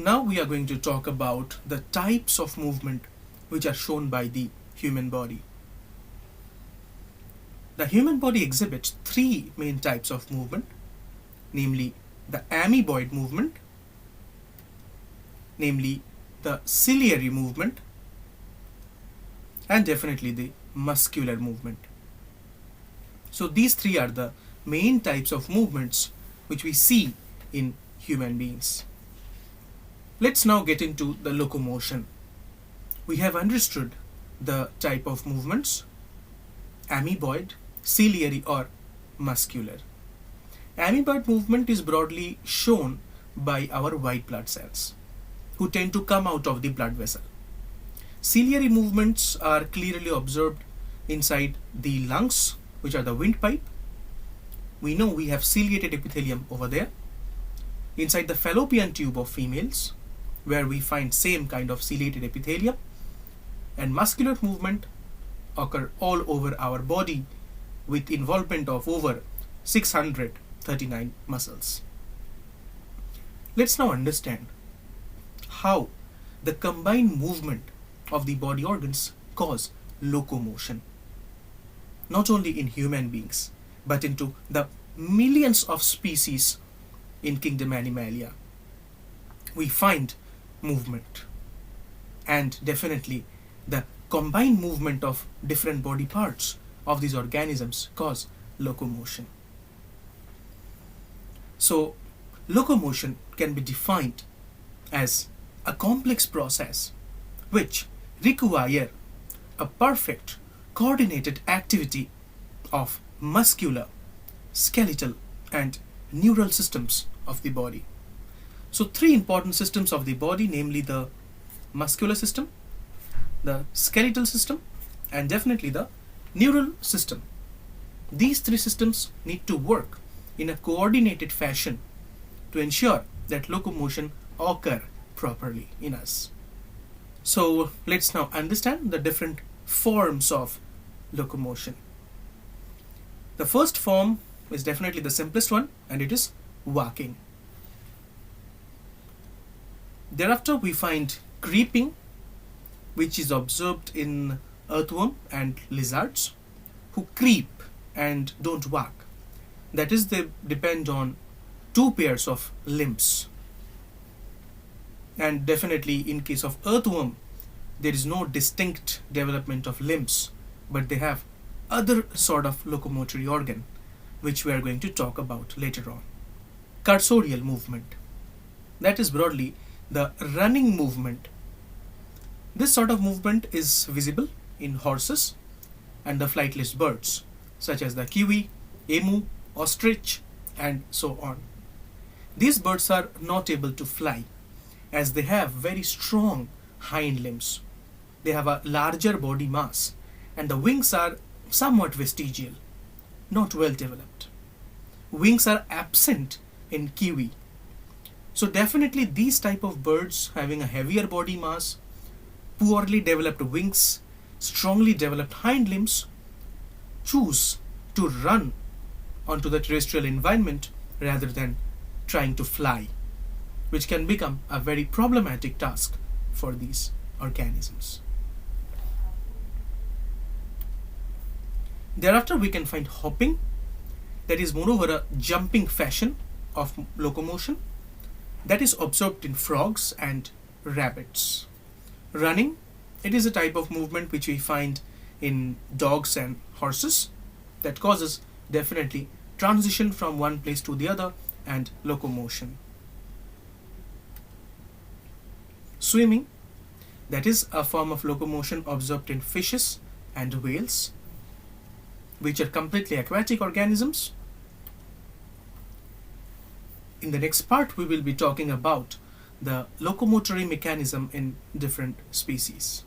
now we are going to talk about the types of movement which are shown by the human body. The human body exhibits three main types of movement, namely the amoeboid movement, namely the ciliary movement, and definitely the muscular movement. So these three are the main types of movements which we see in human beings. Let's now get into the locomotion. We have understood the type of movements: amoeboid, ciliary or muscular. Amoeboid movement is broadly shown by our white blood cells, who tend to come out of the blood vessel. Ciliary movements are clearly observed inside the lungs, which are the windpipe. We know we have ciliated epithelium over there. Inside the fallopian tube of females, where we find same kind of ciliated epithelium. And muscular movement occur all over our body with involvement of over 639 muscles. Let's now understand how the combined movement of the body organs cause locomotion, not only in human beings but into the millions of species in kingdom Animalia. We find movement, and definitely the combined movement of different body parts of these organisms cause locomotion. So locomotion can be defined as a complex process which require a perfect coordinated activity of muscular, skeletal and neural systems of the body. So three important systems of the body, namely the muscular system, the skeletal system and definitely the neural system. These three systems need to work in a coordinated fashion to ensure that locomotion occur properly in us. So let's now understand the different forms of locomotion. The first form is definitely the simplest one, and it is walking. Thereafter we find creeping, which is observed in earthworm and lizards, who creep and don't walk. That is, they depend on two pairs of limbs. And definitely in case of earthworm, there is no distinct development of limbs, but they have other sort of locomotory organ, which we are going to talk about later on. Cursorial movement, that is broadly the running movement. This sort of movement is visible in horses and the flightless birds, such as the kiwi, emu, ostrich, and so on. These birds are not able to fly as they have very strong hind limbs. They have a larger body mass and the wings are somewhat vestigial, not well developed. Wings are absent in kiwi. So definitely these type of birds having a heavier body mass, poorly developed wings, strongly developed hind limbs, choose to run onto the terrestrial environment rather than trying to fly, which can become a very problematic task for these organisms. Thereafter we can find hopping, that is moreover a jumping fashion of locomotion that is observed in frogs and rabbits. Running, it is a type of movement which we find in dogs and horses that causes definitely transition from one place to the other and locomotion. Swimming, that is a form of locomotion observed in fishes and whales, which are completely aquatic organisms. In the next part, we will be talking about the locomotory mechanism in different species.